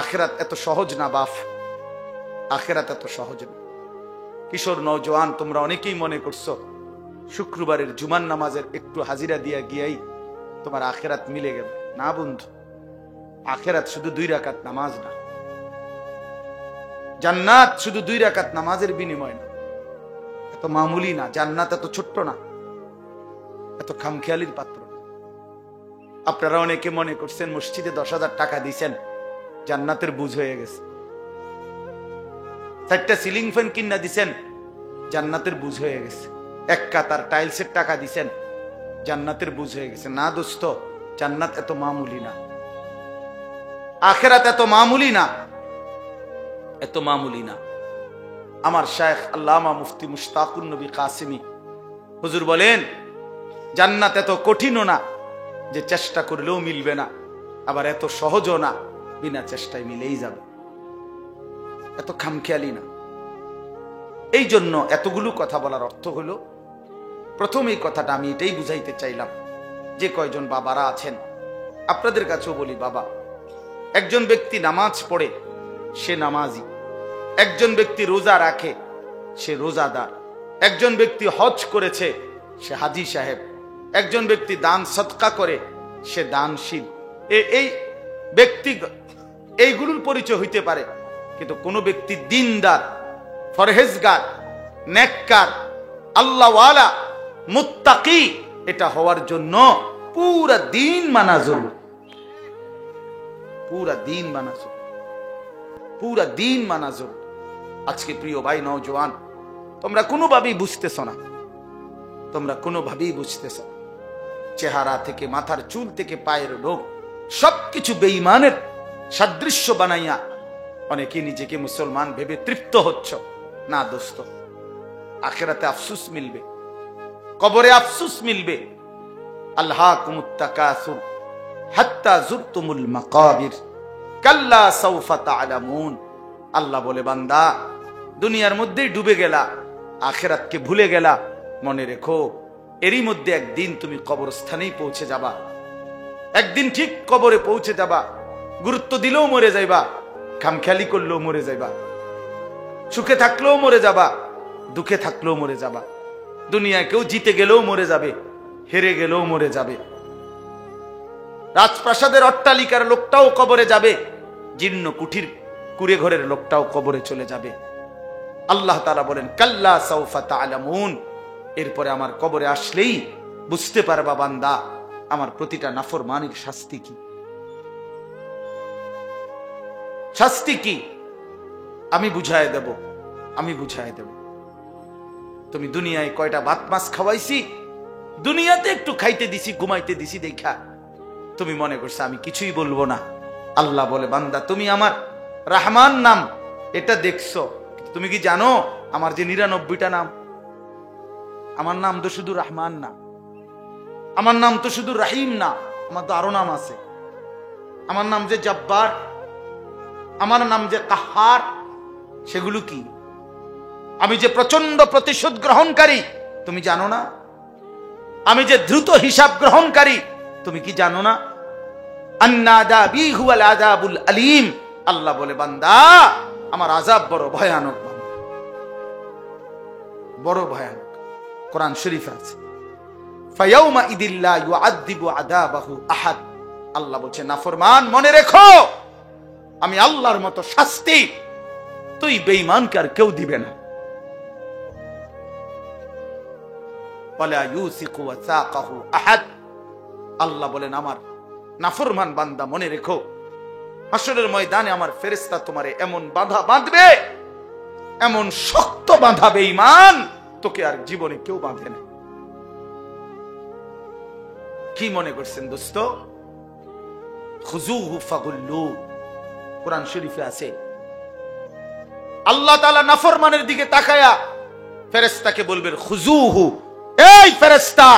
আখিরাত এত সহজ না বাপ, আখিরাত এত সহজ না। কিশোর নওজোয়ান, তোমরা অনেকেই মনে করছো শুক্রবারের জুমার নামাজের একটু হাজিরা দিয়া গিয়াই তোমার আখিরাত মিলে গেল। না বন্ধু, আখিরাত শুধু 2 রাকাত নামাজ না, জান্নাত শুধু 2 রাকাত নামাজের বিনিময় না। এত মামুলি না, জান্নাত এত ছোট্ট না, এত খামখেয়ালির পাত্র না। আপনারা অনেকে মনে করছেন মসজিদে 10,000 টাকা দিয়েছেন, জান্নাতের বুঝ হয়ে গেছে। 4টা সিলিং ফ্যান কিনা দিছেন, জান্নাতের বুঝ হয়ে গেছে। 1 কাতার টাইলসের টাকা দিছেন, জান্নাতের বুঝ হয়ে গেছে। না দোস্ত, জান্নাত এত মামুলি না, আখিরাত এত মামুলি না, এত মামুলি না। আমার শায়েখ আল্লামা মুফতি মুশতাকুন নবী কাসিমি হুজুর বলেন, জান্নাত এত কঠিনও না যে চেষ্টা করলেও মিলবে না, আবার এত সহজও না বিনা চেষ্টায় মিলেই যাবে। এত খামখেয়ালি না। এই জন্য এতগুলো কথা বলার অর্থ হলো, প্রথম এই কথাটা আমি এটাই বুঝাইতে চাইলাম, যে কয়জন বাবারা আছেন আপনাদের কাছেও বলি, বাবা, একজন ব্যক্তি নামাজ পড়ে সে নামাজি, একজন ব্যক্তি রোজা রাখে সে রোজাদার, একজন ব্যক্তি হজ করেছে সে হাজি সাহেব, একজন ব্যক্তি দান সদকা করে সে দানশীল। এই ব্যক্তি এইগুলোর পরিচয় হইতে পারে, কিন্তু কোন ব্যক্তি দিনদার, ফরহেজগার, নেককার, আল্লাহওয়ালা, মুত্তাকি, এটা হওয়ার জন্য পুরা দিন মানা জরুরি, পুরা দিন মানা জরুরি, পুরা দিন মানা জরুরি। আজকে প্রিয় ভাই নওজোয়ান, তোমরা কোনোভাবেই বুঝতেছ না, তোমরা কোনোভাবেই বুঝতেছ না। চেহারা থেকে মাথার চুল থেকে পায়ের লোক সবকিছু বেঈমানের সাদৃশ্য বানাইয়া অনেকে নিজেকে মুসলমান ভেবে তৃপ্ত হচ্ছ। না দোস্ত, আখিরাতে আফসোস মিলবে, কবরে আফসোস মিলবে। আলহাকুমুত তাকাসুর হাত্তা যুরতুমুল মাকাবির কাল্লা সাউফা তা'লামুন। আল্লাহ বলে, বান্দা, দুনিয়ার মধ্যেই ডুবে গেলা, আখিরাতকে ভুলে গেলা, মনে রেখো এরই মধ্যে একদিন তুমি কবরস্থানেই পৌঁছে যাবা, একদিন ঠিক কবরে পৌঁছে যাবা। গুরুত্ব দিলেও মরে যাইবা, খামখেয়ালি করলেও মরে যাইবা, সুখে থাকলেও মরে যাবা, দুঃখে থাকলেও মরে যাবা। দুনিয়ায় কেউ জিতে গেলেও মরে যাবে, হেরে গেলেও মরে যাবে। রাজপ্রাসাদের অট্টালিকার লোকটাও কবরে যাবে, জীর্ণ কুঠির কুড়ে ঘরের লোকটাও কবরে চলে যাবে। আল্লাহ তাআলা বলেন, কাল্লা সাউফা তা'লামুন। এরপরে আমার কবরে আসলেই বুঝতে পারবা বান্দা, আমার প্রতিটা নাফরমানির শাস্তি কি, শাস্তি কি আমি বুঝায় দেব, আমি বুঝায় দেব। তুমি দুনিয়ায় কয়টা ভাত মাছ খাওয়াইছি, দুনিয়াতে একটু খাইতে দিছি, ঘুমাইতে দিছি দেখা তুমি মনে করছো আমি কিছুই বলবো না। আল্লাহ বলে, বান্দা, তুমি আমার রহমান নাম এটা দেখছো, তুমি কি জানো আমার যে 99টা নাম, আমার নাম তো শুধু রহমান না, আমার নাম তো শুধু রাহিম না, আমার তো আরো নাম আছে। আমার নাম যে জব্বার, আমার নাম যে কাহার, সেগুলো কি? আমি যে প্রচন্ড প্রতিশোধ গ্রহণকারী, তুমি জানো না? আমি যে দ্রুত হিসাব গ্রহণকারী, তুমি কি জানো না? আন্নাদাবি হুয়াল আযাবুল আলীম। আল্লাহ বলে, বান্দা, আমার আযাব বড় ভয়ানক, বড় ভয়ানক। কোরআন শরীফে আছে, ফায়াউমা ইদিল্লা ইউআযযিবু আযাবাহু আহাদ। আল্লাহ বলছে, নাফরমান, মনে রেখো আমি আল্লাহর মতো শাস্তি তুই বেঈমানকে আর কেউ দিবে না। ওয়ালা ইউসিকু ওয়াসাকাহু আহাদ। আল্লাহ বলেন, আমার নাফরমান বান্দা, মনে রেখো হাসরের ময়দানে আমার ফেরেশতা তোমারে এমন বাঁধা বাঁধবে, এমন শক্ত বাঁধা বেঈমান, তোকে আর জীবনে কেউ বাঁধে না। কি মনে করছেন দোস্ত? খুযুহু ফাগুল্লু, কোরআন শরীফে আছে। আল্লাহ তাআলা নাফরমানের দিকে তাকায়া ফেরেশতাকে বলবেন, খুযুহু, এই ফেরেশতা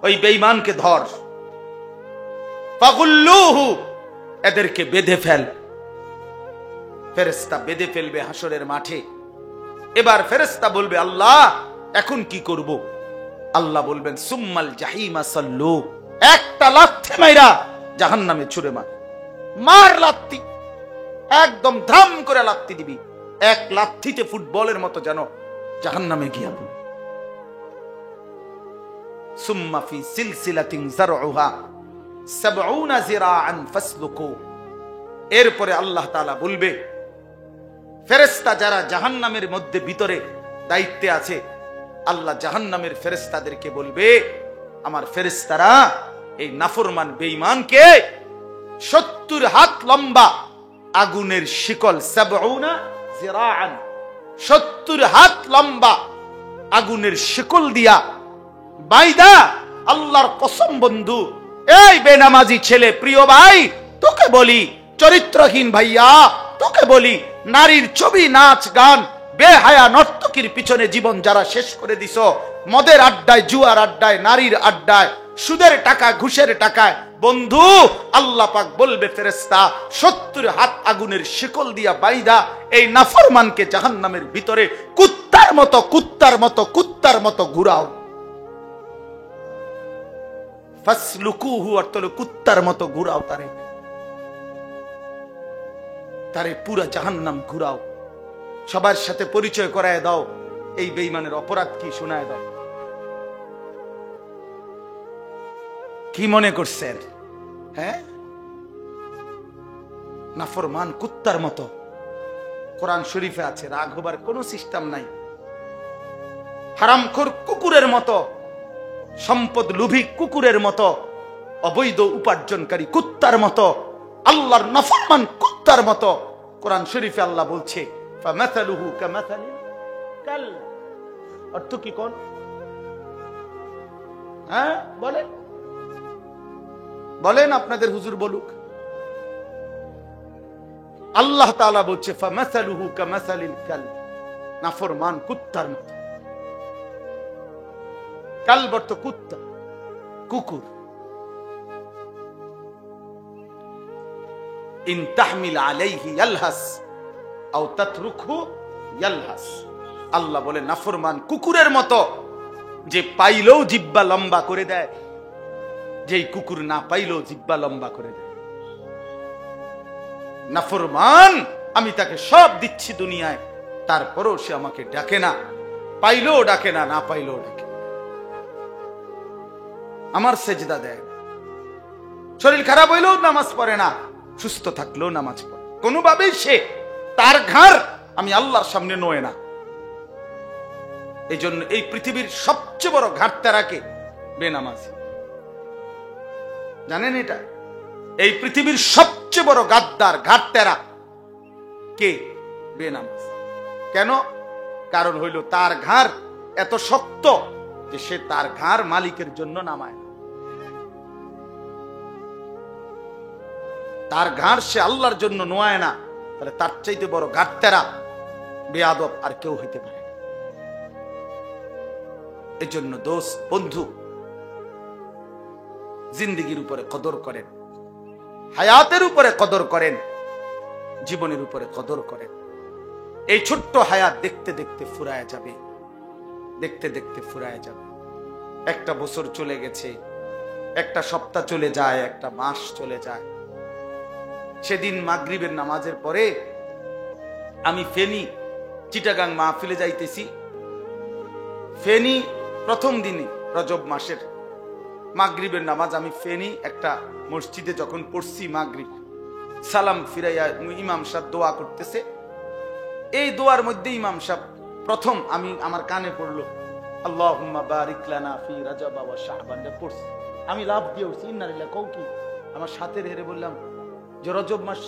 ওই বেঈমানকে ধর, ফাগুল্লুহু, এদেরকে বেঁধে ফেল। ফেরেশতা বেঁধে ফেলবে হাসরের মাঠে। এবার ফেরেশতা বলবে, আল্লাহ এখন কি করব? আল্লাহ বলবেন, সুম্মাল জাহিমা সাল্লু, একটা লাথি মাইরা জাহান্নামে ছুঁড়ে মার, মার লাথি, একদম ধাম করে লাথি দিবি, এক লাথিতে ফুটবলের মতো যেন জাহান্নামে গিয়া পড়ে। সুম্মা ফি সিলসিলাতিন যারউহা ৭০ যিরাআন ফাসলুকু। এরপরে আল্লাহ তাআলা বলবে, ফেরেশতা যারা জাহান্নামের মধ্যে ভিতরে দায়িত্বে আছে, আল্লাহ জাহান্নামের ফেরেশতাদেরকে বলবে, আমার ফেরেশতারা এই নাফরমান বেঈমানকে ৭০ হাত লম্বা আগুনের শিকল, ৭০ যিরাআন ৭০ হাত লম্বা আগুনের শিকল দিয়া বাইদা, আল্লাহর কসম বন্ধু, এই বেনামাজি ছেলে, প্রিয় ভাই তোকে বলি, চরিত্রহীন ভাইয়া তোকে বলি, নারীর ছবি, নাচ গান, বেহায়া নর্তকীর পিছনে জীবন যারা শেষ করে দিছ, মদের আড্ডায়, জুয়ার আড্ডায়, নারীর আড্ডায়, সুদের টাকা, ঘুষের টাকায়, বন্ধু আল্লাহ পাক বলবে ফেরেশতা ৭০ হাত আগুনের শিকল দিয়া বাইদা এই নাফরমানকে জাহান্নামের ভিতরে কুত্তার মতো কুত্তার মতো কুত্তার মতো ঘুরাও। ফাসলুকুহু অর্থ হলো কুত্তার মতো ঘুরাও, তারে পুরা জাহান্নাম ঘুরাও। সবার সাথে পরিচয় করায় দাও, এই বেঈমানের অপরাধ কি শোনায় দাও। কি মনে করছেন? হ্যাঁ, নাফরমান কুত্তার মতো। কোরআন শরীফে আছে, রাগ হবার কোন সিস্টেম নাই। হারামখোর কুকুরের মতো, সম্পদ লোভী কুকুরের মতো, অবৈধ উপার্জনকারী কুত্তার মতো, আল্লাহর নাফরমান কুত্তার মতো। কোরআন শরীফে আল্লাহ বলছে, ফামাসালুহু কামাসালিল কালব। অর্থ কি কোন? হ্যাঁ বলেন, বলেন, আপনাদের হুজুর বলুক। আল্লাহ তাআলা বলছে ফামাসালুহু কামাসালিল কালব, নাফরমান কুত্তার মতো। কালব অর্থ কুত্তা, কুকুর। ইন তাহমিল আলাইহি ইয়ালহাস আও তাতরুকহু ইয়ালহাস। আল্লাহ বলে নাফরমান কুকুরের মতো, যে পাইলেও জিহ্বা লম্বা করে দেয়, যেই কুকুর না পাইলেও জিহ্বা লম্বা করে দেয়। নাফরমান, আমি তাকে সব দিচ্ছি দুনিয়ায়, তারপরও সে আমাকে ডাকে না, পাইলেও ডাকে না, না পাইলেও ডাকে, আমার সেজদা দেয়। শরীর খারাপ হইলেও নামাজ পড়ে না, সুস্থ থাকলেও নামাজ পড়ে। কোনোভাবেই সে, তার ঘাড় আমি আল্লাহর সামনে নয় না। এই জন্য এই পৃথিবীর সবচেয়ে বড় ঘাটতারাকে বেনামাজি, জানেন এটা? এই পৃথিবীর সবচেয়ে বড় গাদ্দার, ঘাটতারা কে? বেনামাজি। কেন? কারণ হইল তার ঘাড় এত শক্ত যে সে তার ঘাড় মালিকের জন্য নামায়, তার ঘাড় সে আল্লাহর জন্য নোয়ায় না। তাহলে তার চাইতে বড় ঘাটতারা, বেয়াদব আর কেউ হইতে পারে। এই জন্য দোস্ত, বন্ধু, জিন্দেগির উপরে কদর করেন, হায়াতের উপরে কদর করেন, জীবনের উপরে কদর করেন। এই ছোট্ট হায়াত দেখতে দেখতে ফুরায় যাবে, দেখতে দেখতে ফুরায় যাবে। একটা বছর চলে গেছে, একটা সপ্তাহ চলে যায়, একটা মাস চলে যায়। সেদিন মাগরিবের নামাজের পরে আমি ফেনী চিটাগাং মাহফিলে যাইতেছি। ফেনী প্রথম দিনে রজব মাসের মাগরিবের নামাজ আমি ফেনী একটা মসজিদে যখন পড়ছি, মাগরিব সালাম ফিরাইয়া ইমাম সাহেব দোয়া করতেছে। এই দোয়ার মধ্যে ইমাম সাহেব প্রথম আমি আমার কানে পড়লো আল্লাহুম্মা বারিক লানা ফি রাজাব ওয়া শাবান পড়ছি। আমি লাভ দিয়ে উঠছি, ইন্না লিল্লাহি কও কি। আমার সাথে হেরে বললাম যে রজব মাস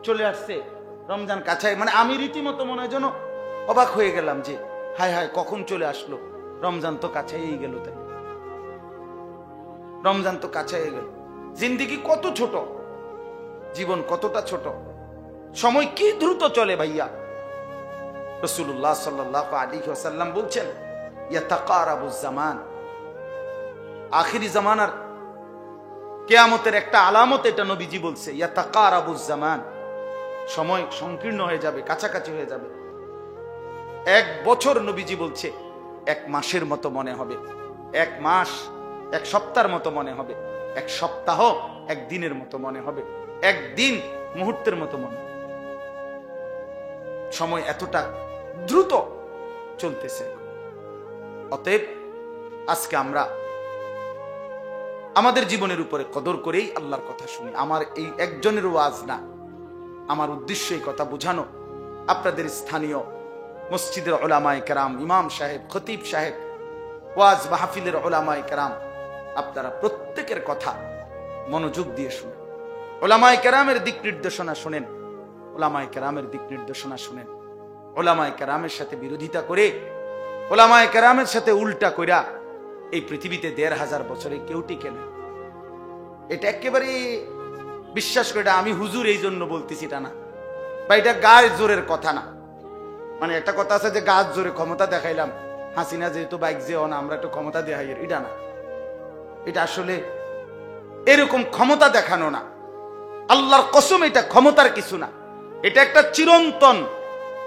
চলে আসছে, রমজান কাছে। মানে আমি রীতিমতো মনে হয় যেন অবাক হয়ে গেলাম যে হায় হায় কখন চলে আসলো, রমজান তো কাছেই গেল। তাই রমজান তো কাছেই গেল। জিন্দেগি কত ছোট, জীবন কতটা ছোট, সময় কি দ্রুত চলে ভাইয়া। রাসূলুল্লাহ সাল্লাল্লাহু আলাইহি ওয়াসাল্লাম বলছেন ইয়াতাকারাবুজ জামান, আখিরি জামানার কিয়ামতের একটা আলামত এটা নবীজি বলছে। ইয়াতাকারাবুজ জামান, সময় সংকীর্ণ হয়ে যাবে, কাছাকাছি হয়ে যাবে। এক বছর নবীজি বলছে এক মাসের মতো মনে হবে, এক মাস এক সপ্তাহের মতো মনে হবে, এক সপ্তাহ এক দিনের মতো মনে হবে, একদিন মুহূর্তের মতো মনে হবে। সময় এতটা দ্রুত চলতেছে। অতএব আজকে আমরা আমাদের জীবনের উপরে কদর করেই আল্লাহর কথা শুনি। আমার এই একজনের ওয়াজ না, আমার উদ্দেশ্য এই কথা বোঝানো, আপনাদের স্থানীয় মসজিদের উলামায়ে কেরাম, ইমাম সাহেব, খতিব সাহেব, ওয়াজ মাহফিলের উলামায়ে কেরাম, আপনারা প্রত্যেকের কথা মনোযোগ দিয়ে শুনেন। উলামায়ে কেরামের দিক নির্দেশনা শুনেন, উলামায়ে কেরামের দিক নির্দেশনা শুনেন। উলামায়ে কেরামের সাথে বিরোধিতা করে, উলামায়ে কেরামের সাথে উল্টা কইরা এই পৃথিবীতে ১৫০০ বছরে কেউ টিকে না। এটা একেবারে বিশ্বাস করে, আমি হুজুর এই জন্য বলতেছি এটা না, বা এটা গায়ের জোরের কথা না। মানে একটা কথা আছে যে গাছ জোরে ক্ষমতা দেখাইলাম, হাসিনা যেহেতু বাইক যেও না, আমরা একটু ক্ষমতা দেখাই, এটা না। এটা আসলে এরকম ক্ষমতা দেখানো না, আল্লাহর কসম এটা ক্ষমতার কিছু না। এটা একটা চিরন্তন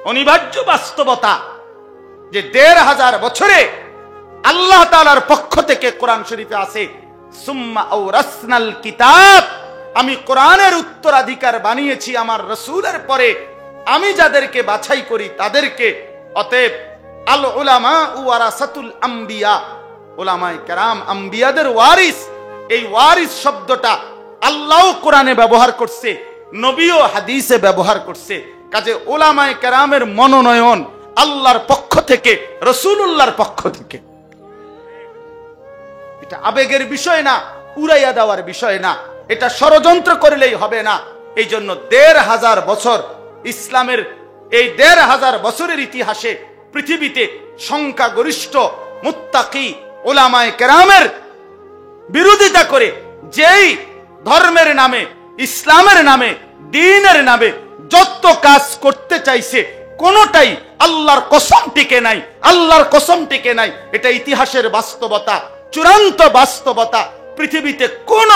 অনিবার্য বাস্তবতা যে ১৫০০ বছরে আল্লাহ তাআলার পক্ষ থেকে কোরআন শরীফে আছে, সুম্মা আওরাসনাল কিতাব, আমি কোরআনের উত্তরাধিকার বানিয়েছি আমার রাসূলের পরে, আমি যাদেরকে বাছাই করি তাদেরকে। অতএব আল উলামা ওয়ারাসাতুল আম্বিয়া, উলামায়ে কেরাম আম্বিয়াদের ওয়ারিস। এই ওয়ারিস শব্দটা আল্লাহ কোরআনে ব্যবহার করছে, নবীও হাদিসে ব্যবহার করছে। কাজে উলামায়ে কেরামের মনোনয়ন আল্লাহর পক্ষ থেকে, রাসূলুল্লাহর পক্ষ থেকে। এটা আবেগের বিষয় না, উড়াইয়া দেওয়ার বিষয় না, এটা ষড়যন্ত্র করলেই হবে না। এই জন্য ১৫০০ বছর ইসলামের এই ১৫০০ বছরের ইতিহাসে পৃথিবীতে সংখ্যাগরিষ্ঠ মুত্তাকি উলামায়ে কেরামের বিরোধিতা করে যেই ধর্মের নামে, ইসলামের নামে, দ্বীনের নামে যত কাজ করতে চাইছে কোনটাই আল্লাহর কসম টিকে নাই, আল্লাহর কসম টিকে নাই। এটা ইতিহাসের বাস্তবতা, চূড়ান্ত বাস্তবতা। পৃথিবীতে কোন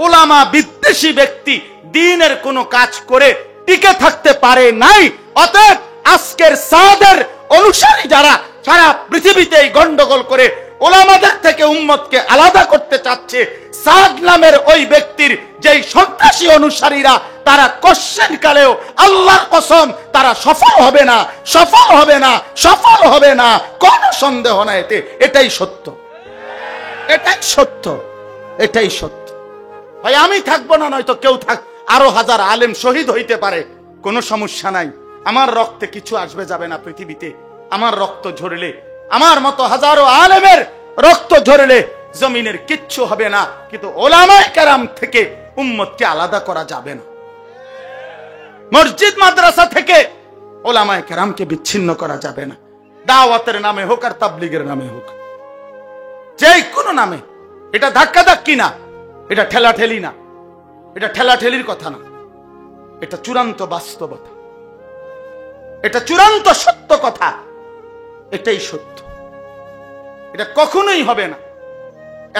উলামা বিদ্বেষী ব্যক্তি দ্বীনের কোন কাজ করে টিকে থাকতে পারে নাই। অতএব আজকের সাদের অনুসারী যারা সারা পৃথিবীতে গন্ডগোল করে উলামাদের থেকে উম্মতকে আলাদা করতে চাচ্ছে, সাদ নামের ওই ব্যক্তির যেই সন্ত্রাসী অনুসারীরা, তারা কোশ্চেন কালেও আল্লাহর কসম তারা সফল হবে না, সফল হবে না, সফল হবে না, কোনো সন্দেহ নাই এতে। এটাই সত্য, এটাই সত্য, এটাই সত্য। ভাই আমি থাকবো না, নয়তো কেউ থাক, আরো হাজার আলেম শহীদ হইতে পারে, কোনো সমস্যা নাই। আমার রক্তে কিছু আসবে যাবে না পৃথিবীতে। আমার রক্ত ঝরলে, আমার মতো হাজারো আলেমের রক্ত ঝরলে জমিনের কিচ্ছু হবে না, কিন্তু উলামায়ে কেরাম থেকে উম্মতকে আলাদা করা যাবে না। মসজিদ মাদ্রাসা থেকে উলামায়ে কেরামকে বিচ্ছিন্ন করা যাবে না। দাওয়াতের নামে হোক আর তাবলীগের নামে হোক, যে কোনো নামে। এটা ধাক্কাধাক্কি না, এটা ঠেলাঠেলি না, এটা ঠেলাঠেলির কথা না, এটা চূড়ান্ত বাস্তবতা, এটা চূড়ান্ত সত্য কথা, এটাই সত্য। এটা কখনোই হবে না।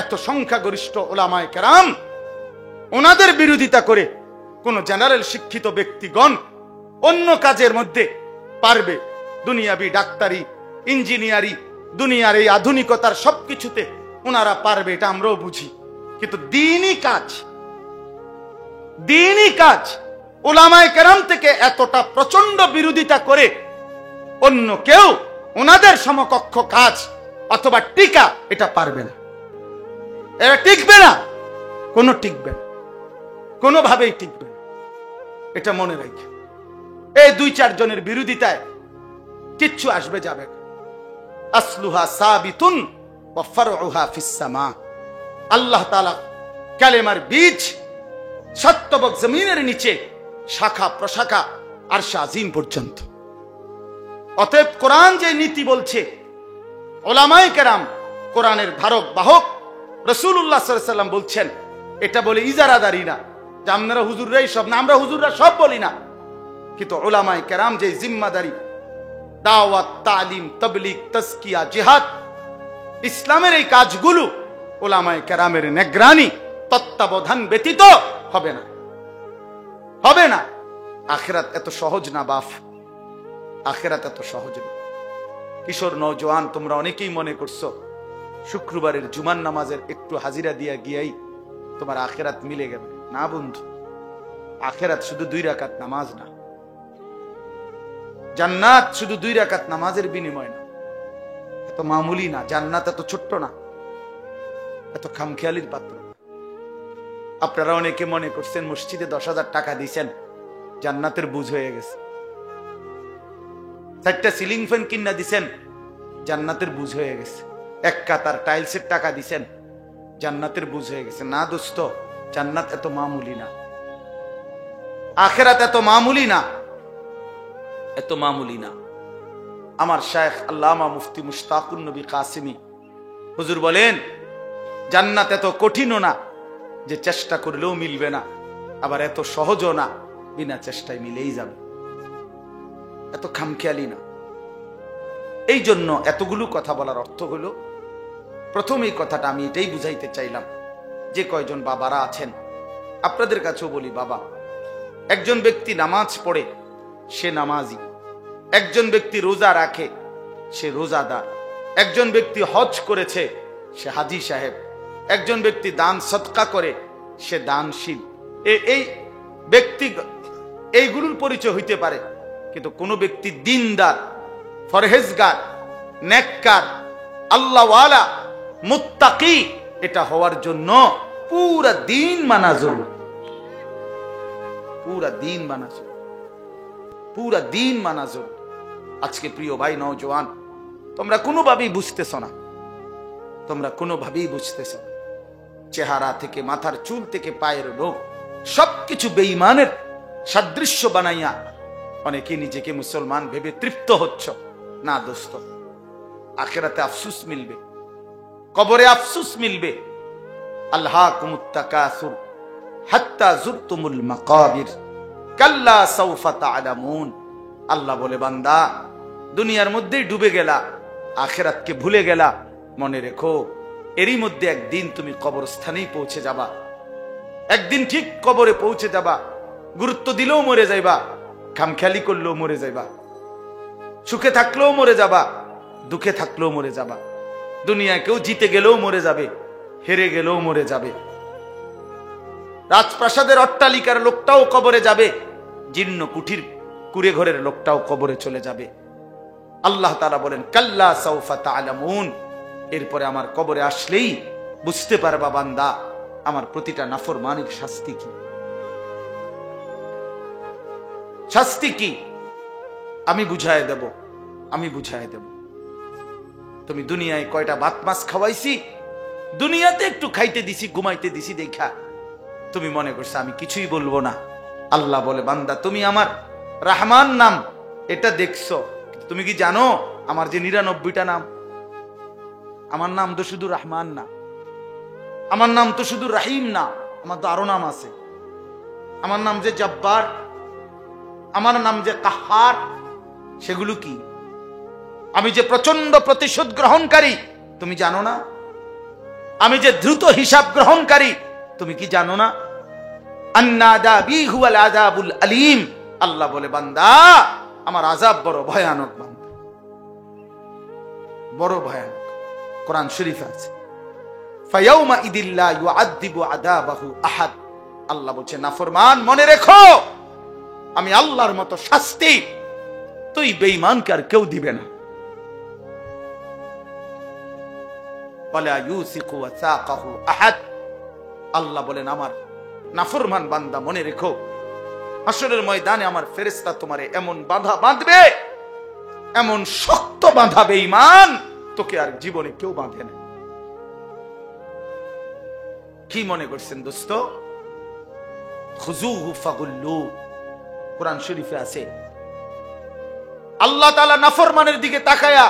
এত সংখ্যাগরিষ্ঠ উলামায়ে কেরাম, ওনাদের বিরোধিতা করে কোন জেনারেল শিক্ষিত ব্যক্তিগণ অন্য কাজের মধ্যে পারবে, দুনিয়াবি ডাক্তারি, ইঞ্জিনিয়ারি, দুনিয়ার এই আধুনিকতার সবকিছুতে ওনারা পারবে, এটা আমরাও বুঝি। কিন্তু দ্বীনি কাজ, দ্বীনি কাজ উলামায়ে কেরাম থেকে এতটা প্রচন্ড বিরোধিতা করে অন্য কেউ ওনাদের সমকক্ষ কাজ অথবা টিকা এটা পারবে না, এটা টিকবে না, কোনো টিকবে না, কোনোভাবেই টিকবে না। এটা মনে রাখবে। এই ২-৪ জনের বিরোধিতায় কিচ্ছু আসবে যাবে না। আসলুহা সাবিতুন ওয়া ফারউহা ফিস সামা। আল্লাহ তাআলা কালেমার বীজ সত্যবক জমিনের নিচে, শাখা প্রশাখা আরশ আজিম পর্যন্ত। অতএব কোরআন যে নীতি বলছে, উলামায়ে কেরাম কোরআনের ধারক বাহক, রাসূলুল্লাহ সাল্লাল্লাহু আলাইহি ওয়াসাল্লাম বলছেন, এটা বলে ইজারাদারি না যে আমরা হুজুররাই সব না, আমরা হুজুররা সব বলি না। কিন্তু উলামায়ে কেরাম যে জিম্মাদারি, দাওয়াত, তালিম, তাবলীগ, তাজকিয়া, জিহাদ, ইসলামের এই কাজগুলো উলামায়ে কেরামের নিগরানি, তত্ত্বাবধান ব্যতীত হবে না, হবে না। আখিরাত এত সহজ না বাপ, আখিরাত এত সহজ না। কিশোর নওজোয়ান, তোমরা অনেকেই মনে করছো শুক্রবারের জুমার নামাজের একটু হাজিরা দিয়া গিয়াই তোমার আখিরাত মিলে গেবে। না বন্ধু, আখিরাত শুধু 2 রাকাত নামাজ না, জান্নাত শুধু 2 রাকাত নামাজের বিনিময় না, এত মামুলি না। জান্নাত এত ছোট্ট না, এত খামখেয়ালির পাত্র। আপনারা অনেকে মনে করছেন মসজিদে 10,000 টাকা দিয়েছেন, জান্নাতের বুঝ হয়ে গেছে। 4টা সিলিং ফ্যান কিনা দিছেন, জান্নাতের বুঝ হয়ে গেছে। 1 কাতার টাইলসের টাকা দিছেন, জান্নাতের বুঝ হয়ে গেছে। না দোস্ত, জান্নাত এত মামুলি না, আখিরাত এত মামুলি না, এত মামুলি না। আমার শায়েখ আল্লামা মুফতি মুশতাকুন নবী কাসেমী হুজুর বলেন, জান্নাত এত কঠিনও না যে চেষ্টা করলেও মিলবে না, আবার এত সহজও না বিনা চেষ্টায় মিলেই যাবে। এত খামখেয়ালি না। এই জন্য এতগুলো কথা বলার অর্থ হলো, প্রথম এই কথাটা আমি এটাই বুঝাইতে চাইলাম, যে কয়জন বাবারা আছেন আপনাদের কাছেও বলি, বাবা, একজন ব্যক্তি নামাজ পড়ে সে নামাজি, একজন ব্যক্তি রোজা রাখে সে রোজাদার, একজন ব্যক্তি হজ করেছে সে হাজি সাহেব, একজন ব্যক্তি দান সদকা করে সে দানশীল। এই ব্যক্তি এইগুলোর পরিচয় হইতে পারে, কিন্তু কোন ব্যক্তি দিনদার, ফরহেজগার, নেককার, আল্লাহওয়ালা, মুত্তাকি, এটা হওয়ার জন্য পুরা দিন মানা জরুরি। পুরা দিন মানা জরুরি, পুরা দিন মানা জরুরি। আজকে প্রিয় ভাই নওজোয়ান, তোমরা কোনোভাবেই বুঝতেছ না, তোমরা কোনোভাবেই বুঝতেছ না। চেহারা থেকে মাথার চুল থেকে পায়ের রোগ সবকিছু বেঈমানের সাদৃশ্য বানাইয়া অনেকে নিজেকে মুসলমান ভেবে তৃপ্ত হচ্ছ। না দোস্ত, আখিরাতে আফসোস মিলবে, কবরে আফসোস মিলবে। আলহাকুমুত তাকাসুর হাত্তা যুরতুমুল মাকাবির কাল্লা সাউফা তা'লামুন। আল্লাহ বলে, বান্দা, দুনিয়ার মধ্যেই ডুবে গেলা, আখিরাতকে ভুলে গেলা, মনে রেখো এরই মধ্যে একদিন তুমি কবরস্থানেই পৌঁছে যাবা। একদিন ঠিক কবরে পৌঁছে যাবা। গুরুত্ব দিলেও মরে যাইবা, খামখেয়ালি করলেও মরে যাইবা, সুখে থাকলেও মরে যাবা, দুঃখে থাকলেও মরে যাবা। দুনিয়ায় কেউ জিতে গেলেও মরে যাবে, হেরে গেলেও মরে যাবে। রাজপ্রাসাদের অট্টালিকার লোকটাও কবরে যাবে, জীর্ণ কুঠির কুড়ে ঘরের লোকটাও কবরে চলে যাবে। আল্লাহ তাআলা বলেন, কাল্লা সাউফা তা'লামুন। এরপরে আমার কবরে আসলেই বুঝতে পারবা বান্দা, আমার প্রতিটা নাফরমানির শাস্তি কি, শাস্তি কি। আমি বুঝায় দেব, আমি বুঝায় দেব। তুমি দুনিয়ায় কয়টা ভাত মাছ খাওয়াইছি, দুনিয়াতে একটু খাইতে দিছি, ঘুমাইতে দিছি দেখা তুমি মনে করছো আমি কিছুই বলবো না। আল্লাহ বলে, বান্দা, তুমি আমার রহমান নাম এটা দেখছো, তুমি কি জানো আমার যে 99টা নাম? আমার নাম তো শুধু রহমান না, আমার নাম তো শুধু রাহিম না, আমার তো আরো নাম আছে। আমার নাম যে জব্বার, আমার নাম যে কাহার, সেগুলো কি? আমি যে প্রচন্ড প্রতিশোধ গ্রহণকারী, তুমি জানো না? আমি যে দ্রুত হিসাব গ্রহণকারী, তুমি কি জানো না? আন্নাদাবি হুয়াল আযাবুল আলীম। আল্লাহ বলে, বান্দা, আমার আযাব বড় ভয়ানক, বান্দা, বড় ভয়ানক। কোরআন শরীফে আছে, ফায়াউমা ইদিল্লা ইউআযযিবু আযাবাহু আহাদ। আল্লাহ বলছে, নাফরমান, মনে রেখো আমি আল্লাহর মতো শাস্তি তুই বেঈমানকে আর কেউ দিবে না। ওয়ালা ইউসিকু ওয়াসাকাহু আহাদ। আল্লাহ বলেন, আমার নাফরমান বান্দা, মনে রেখো হাসরের ময়দানে আমার ফেরেশতা তোমারে এমন বাঁধা বাঁধবে, এমন শক্ত বাঁধা বেঈমান, তোকে আর জীবনে কেউ বাঁধে না। কি মনে করছেন দোস্ত? খুযুহু ফাগুল্লু, কোরআন শরীফে আছে। আল্লাহ তাআলা নাফরমানের দিকে তাকায়া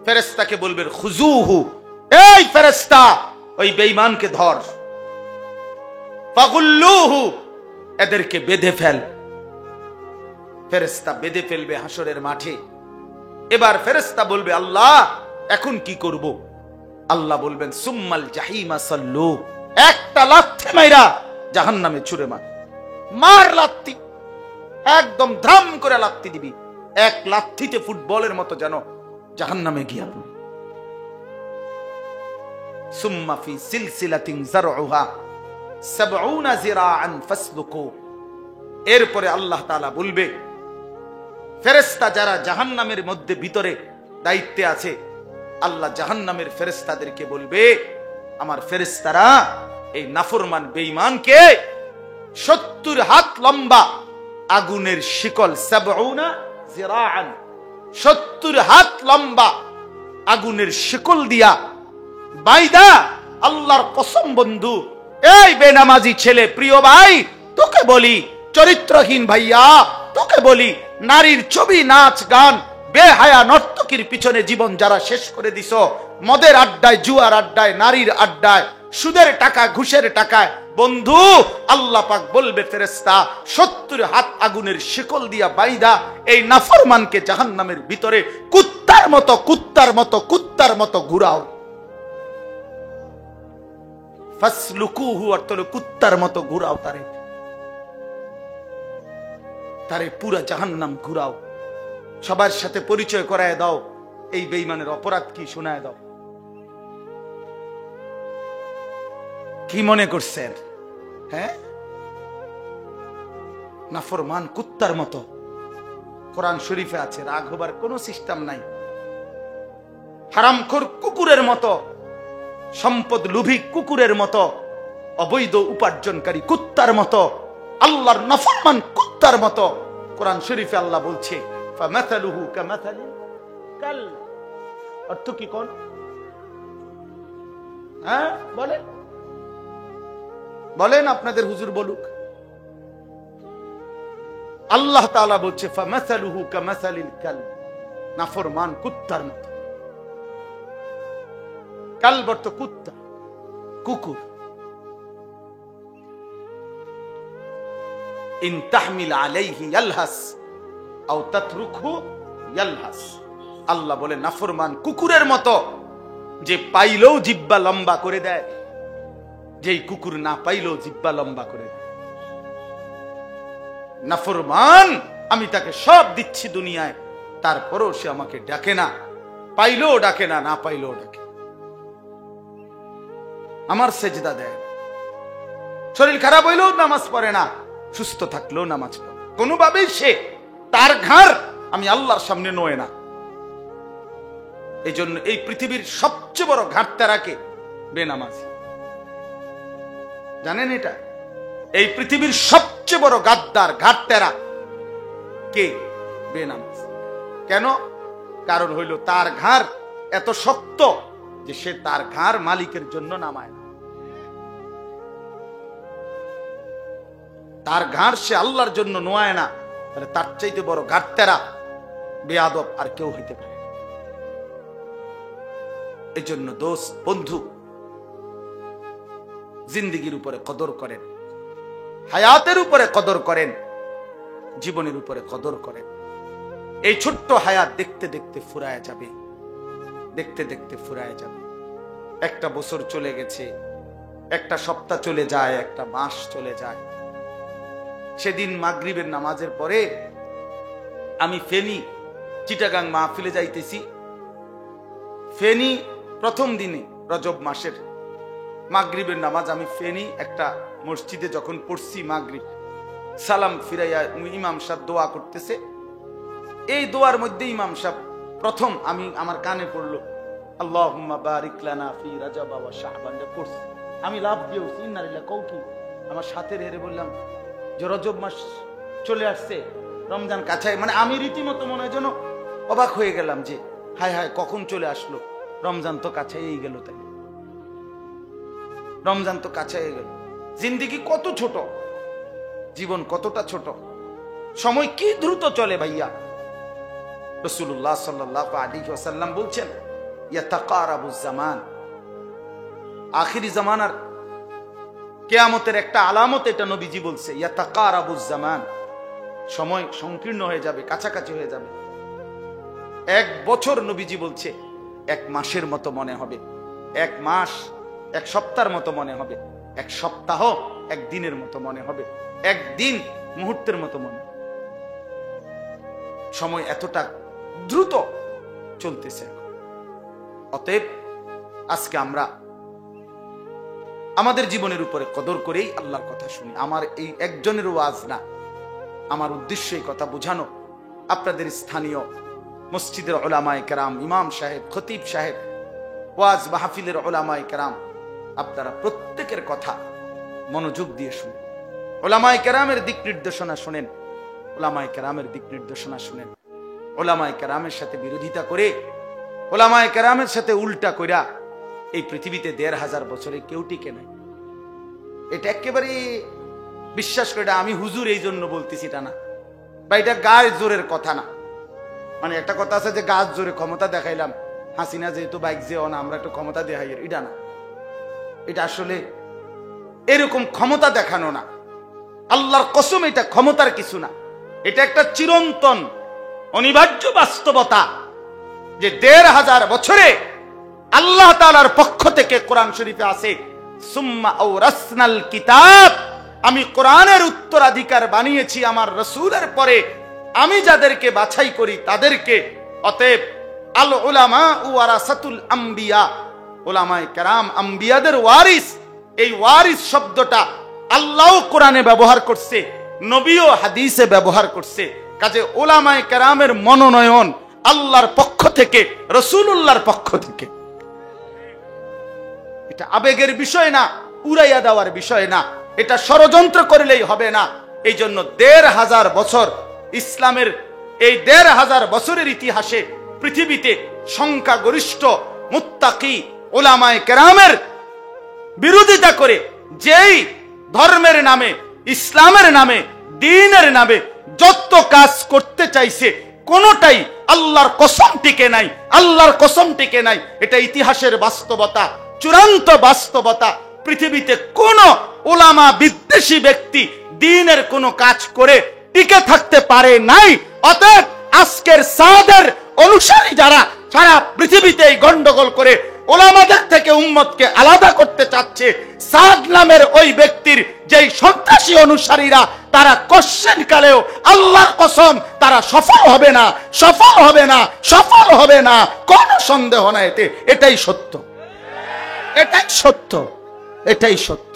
ফেরেশতাকে বলবেন, খুযুহু, এই ফেরেশতা, ওই বেঈমানকে ধর, ফাগুল্লুহু, এদেরকে বেঁধে ফেল। ফেরেশতা বেঁধে ফেলবে হাসরের মাঠে। এবার ফেরেশতা বলবে, আল্লাহ এখন কি করব? আল্লাহ বলবেন, সুম্মাল জাহিমা সাল্লু, একটা লাথি মাইরা জাহান্নামে ছুঁড়ে মার। মার লাথি, একদম ধাম করে লাথি দিবি, এক লাথিতে ফুটবলের মতো যেন জাহান্নামে গিয়া পড়ে। সুম্মা ফি সিলসিলাতিন যারউহা 70 যিরাআন ফাসলুকু। এরপরে আল্লাহ তাআলা বলবে, ফেরেশতা যারা জাহান্নামের মধ্যে ভিতরে দায়িত্বে আছে, আল্লাহ জাহান্নামের ফেরেশতাদেরকে বলবে, আমার ফেরেশতারা এই নাফরমান বেঈমানকে 70 হাত লম্বা আগুনের শিকল, 70 জিরাআন, 70 হাত লম্বা আগুনের শিকল দিয়া বাইদা, আল্লাহর কসম বন্ধু, এই বেনামাজি ছেলে, প্রিয় ভাই, তোকে বলি, চরিত্রহীন ভাইয়া, তোকে বলি, নারীর ছবি, নাচ গান, বেহায়া নর্তকীর পিছনে জীবন যারা শেষ করে দিছ, মদের আড্ডায়, জুয়ার আড্ডায়, নারীর আড্ডায়, সুদের টাকা, ঘুষের টাকায়, বন্ধু আল্লাহ পাক বলবে ফেরেশতা 70 হাত আগুনের শিকল দিয়া বাইদা এই নাফরমানকে জাহান্নামের ভিতরে কুত্তার মতো কুত্তার মতো কুত্তার মতো ঘুরাও। ফাসলুকুহু অর্থ হলো কুত্তার মতো ঘুরাও, তারে পুরা জাহান্নাম ঘুরাও। সবার সাথে পরিচয় করায় দাও, এই বেঈমানের অপরাধ কি শোনায় দাও। কি মনে করছেন? হ্যাঁ, নাফরমান কুত্তার মতো। কোরআন শরীফে আছে, রাগ হবার কোনো সিস্টেম নাই। হারামখোর কুকুরের মতো, সম্পদ লোভী কুকুরের মতো, অবৈধ উপার্জনকারী কুত্তার মতো, আল্লাহর নাফরমান কুত্তার মতো। কোরআন শরীফে আল্লাহ বলছে ফামাথালুহু কামাথালিল কাল। অর্থ কি কোন? হ্যাঁ বলেন, বলেন, আপনাদের হুজুর বলুক। আল্লাহ তাআলা বলছে ফামাথালুহু কামাথালিল কাল, নাফরমান কুত্তার মতো। কালব অর্থ কুত্তা, কুকুর। ইন তাহমিল আলাইহি ইয়ালহাস আও তাতরুকহু ইয়ালহাস। আল্লাহ বলে নাফরমান কুকুরের মতো, যে পাইলেও জিহ্বা লম্বা করে দেয়, যেই কুকুর না পাইলেও জিহ্বা লম্বা করে দেয়। নাফরমান, আমি তাকে সব দিচ্ছি দুনিয়ায়, তারপরও সে আমাকে ডাকে না, পাইলেও ডাকে না, না পাইলেও ডাকে। আমার সেজদা দেয়, শরীর খারাপ হইলেও নামাজ পড়ে না, সুস্থ থাকলেও নামাজ পড়ে। কোনোভাবেই সে, তার ঘাড় আমি আল্লাহর সামনে নয় না। এই জন্য এই পৃথিবীর সবচেয়ে বড় ঘাটতারাকে বেনামাজি। জানেন এটা? এই পৃথিবীর সবচেয়ে বড় গাদ্দার, ঘাটতারা কে? বেনামাজি। কেন? কারণ হইল তার ঘাড় এত শক্ত যে সে তার ঘাড় মালিকের জন্য নামায় না। তার ঘাড় সে আল্লাহর জন্য নোয়ায় না, তাহলে তার চাইতে বড় ঘাটতারা, বেয়াদব আর কেউ হইতে পারে। এই জন্য দোস্ত, বন্ধু, জিন্দেগির উপরে কদর করেন, হায়াতের উপরে কদর করেন, জীবনের উপরে কদর করেন। এই ছোট্ট হায়াত দেখতে দেখতে ফুরায় যাবে, দেখতে দেখতে ফুরায় যাবে। একটা বছর চলে গেছে, একটা সপ্তাহ চলে যায়, একটা মাস চলে যায়। সেদিন মাগরিবের নামাজের পরে আমি ফেনী চিটাগাং মাহফিলে যাইতেছি। ফেনী প্রথম দিনে রজব মাসের মাগরিবের নামাজ আমি ফেনী একটা মসজিদে যখন পড়ছি, মাগরিব সালাম ফিরাইয়া ইমাম সাহেব দোয়া করতেছে। এই দোয়ার মধ্যে ইমাম সাহেব প্রথম আমার কানে পড়লো আল্লাহুম্মা বারিক লানা ফি রাজাব ওয়া শাবান পড়ছি। আমি লাভ দিয়ে উঠছি, ইন্না লিল্লাহি কও কি, আমার সাথে হেরে বললাম যে রজব মাস চলে আসছে, রমজান কাছে। মানে আমি রীতিমতো মনে হয় যেন অবাক হয়ে গেলাম যে হায় হায় কখন চলে আসলো, রমজান তো কাছেই গেল। তাই রমজান তো কাছেই গেল। জিন্দেগি কত ছোট, জীবন কতটা ছোট, সময় কি দ্রুত চলে ভাইয়া। রাসূলুল্লাহ সাল্লাল্লাহু আলাইহি ওয়াসাল্লাম বলছেন ইয়াতাকারাবুজ জামান, আখিরি জামানার কিয়ামতের একটা আলামত এটা নবীজি বলছে, ইয়াতাকারাবুজ জামান, সময় সংকীর্ণ হয়ে যাবে, কাছাকাছি হয়ে যাবে। এক বছর নবীজি বলছে এক মাসের মতো মনে হবে, এক মাস এক সপ্তাহের মতো মনে হবে, এক সপ্তাহ এক দিনের মতো মনে হবে, একদিন মুহূর্তের মতো মনে হবে। সময় এতটা দ্রুত চলতেছে। অতএব আজকে আমরা আমাদের জীবনের উপরে কদর করেই আল্লাহর কথা শুনি। আমার এই একজনের ওয়াজ না, আমার উদ্দেশ্য এই কথা বোঝানো, আপনাদের স্থানীয় মসজিদের উলামায়ে কেরাম, ইমাম সাহেব, খতিব সাহেব, ওয়াজ মাহফিলের উলামায়ে কেরাম, আপনারা প্রত্যেকের কথা মনোযোগ দিয়ে শুনেন। উলামায়ে কেরামের দিক নির্দেশনা শুনেন, উলামায়ে কেরামের দিক নির্দেশনা শুনেন। উলামায়ে কেরামের সাথে বিরোধিতা করে, উলামায়ে কেরামের সাথে উল্টা কইরা এই পৃথিবীতে ১৫০০ বছরে কেউ টিকে নাই। এটা একেবারে বিশ্বাস করে, আমি হুজুর এই জন্য বলতেছি এটা না, বা এটা গায়ের জোরের কথা না। মানে একটা কথা আছে যে গাছ জোরে ক্ষমতা দেখাইলাম, হাসিনা যেহেতু বাইক যেও না, আমরা একটু ক্ষমতা দেখাই, এটা না। এটা আসলে এরকম ক্ষমতা দেখানো না, আল্লাহর কসম এটা ক্ষমতার কিছু না। এটা একটা চিরন্তন অনিবার্য বাস্তবতা যে ১৫০০ বছরে আল্লাহ তাআলার পক্ষ থেকে কোরআন শরীফে আছে, সুম্মা আওরাসনাল কিতাব, আমি কোরআনের উত্তরাধিকার বানিয়েছি আমার রাসূলের পরে, আমি যাদেরকে বাছাই করি তাদেরকে। অতএব আল উলামা ওয়ারাসাতুল আম্বিয়া, উলামায়ে কেরাম আম্বিয়াদের ওয়ারিস। এই ওয়ারিস শব্দটা আল্লাহ কোরআনে ব্যবহার করছে, নবীও হাদিসে ব্যবহার করছে। কাজে উলামায়ে কেরামের মনোনয়ন আল্লাহর পক্ষ থেকে, রাসূলুল্লাহর পক্ষ থেকে। এটা আবেগের বিষয় না, উড়াইয়া দেওয়ার বিষয় না, এটা ষড়যন্ত্র করলেই হবে না। এই জন্য ১৫০০ বছর ইসলামের এই ১৫০০ বছরের ইতিহাসে পৃথিবীতে সংখ্যাগরিষ্ঠ মুত্তাকি উলামায়ে কেরামের বিরোধিতা করে যেই ধর্মের নামে, ইসলামের নামে, দ্বীনের নামে যত কাজ করতে চাইছে কোনটাই আল্লাহর কসম টিকে নাই, আল্লাহর কসম টিকে নাই। এটা ইতিহাসের বাস্তবতা, চূড়ান্ত বাস্তবতা। পৃথিবীতে কোন উলামা বিদ্বেষী ব্যক্তি দ্বীনের কোন কাজ করে টিকে থাকতে পারে নাই। অতএব আজকের সাদের অনুসারী যারা সারা পৃথিবীতে গন্ডগোল করে উলামাদের থেকে উম্মতকে আলাদা করতে চাচ্ছে, সাদ নামের ওই ব্যক্তির যেই সন্ত্রাসী অনুসারীরা, তারা কোশ্চেন কালেও আল্লাহর কসম তারা সফল হবে না, সফল হবে না, সফল হবে না, কোনো সন্দেহ নাই এতে। এটাই সত্য, এটাই সত্য, এটাই সত্য।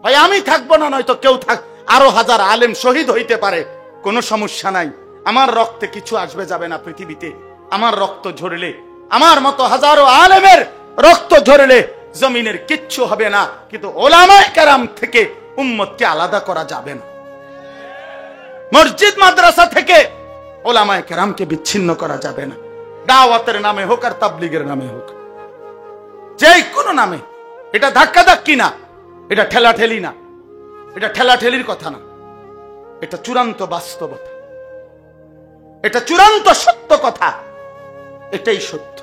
ভাই আমি থাকবো না, নয়তো কেউ থাক, আরো হাজার আলেম শহীদ হইতে পারে, কোনো সমস্যা নাই। আমার রক্তে কিছু আসবে যাবে না পৃথিবীতে। আমার রক্ত ঝরলে, আমার মতো হাজারো আলেমের রক্ত ঝরলে জমিনের কিচ্ছু হবে না, কিন্তু উলামায়ে কেরাম থেকে উম্মতকে আলাদা করা যাবে না। মসজিদ মাদ্রাসা থেকে উলামায়ে কেরামকে বিচ্ছিন্ন করা যাবে না। দাওয়াতের নামে হোক আর তাবলীগের নামে হোক, যে কোনো নামে। এটা ধাক্কাধাক্কি না, এটা ঠেলাঠেলি না, এটা ঠেলাঠেলির কথা না, এটা চূড়ান্ত বাস্তবতা, এটা চূড়ান্ত সত্য কথা, এটাই সত্য।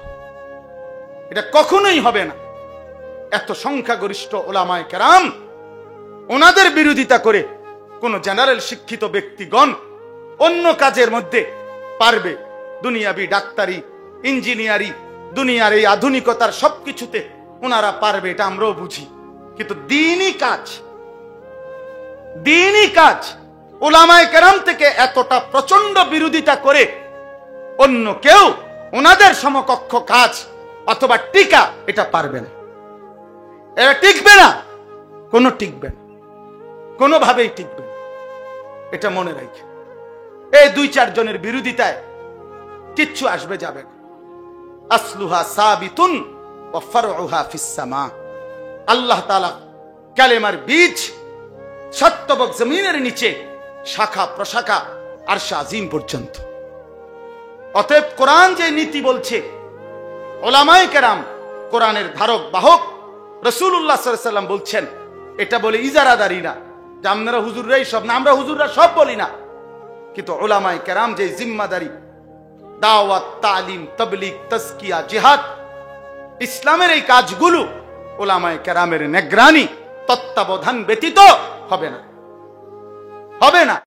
এটা কখনোই হবে না। এত সংখ্যাগরিষ্ঠ উলামায়ে কেরাম, ওনাদের বিরোধিতা করে কোন জেনারেল শিক্ষিত ব্যক্তিগণ অন্য কাজের মধ্যে পারবে, দুনিয়াবি ডাক্তারি, ইঞ্জিনিয়ারি, দুনিয়ার এই আধুনিকতার সবকিছুতে ওনারা পারবে, এটা আমরাও বুঝি। কিন্তু দ্বীনি কাজ, দ্বীনি কাজ উলামায়ে কেরাম থেকে এতটা প্রচন্ড বিরোধিতা করে অন্য কেউ ওনাদের সমকক্ষ কাজ অথবা টিকা এটা পারবে না, এটা টিকবে না, কোনো টিকবে না, কোনোভাবেই টিকবে না। এটা মনে রাখে। এই ২-৪ জনের বিরোধিতায় কিচ্ছু আসবে যাবে না। আসলুহা সাবিতুন ওয়া ফারউহা ফিস সামা। আল্লাহ তাআলা কালেমার বীজ সত্যবক জমিনের নিচে, শাখা প্রশাখা আরশ আজিম পর্যন্ত। অতএব কোরআন যে নীতি বলছে, উলামায়ে কেরাম কোরআনের ধারক বাহক, রাসূলুল্লাহ সাল্লাল্লাহু আলাইহি ওয়াসাল্লাম বলছেন, এটা বলে ইজারাদারি না যে আপনারা হুজুররাই সব না, আমরা হুজুররা সব বলি না। কিন্তু উলামায়ে কেরাম যে জিম্মাদারি, দাওয়াত, তালিম, তাবলীগ, তাজকিয়া, জিহাদ, ইসলামের এই কাজগুলো উলামায়ে কেরামের নিগরানি তত্ত্বাবধান ব্যতীত হবে না, হবে না।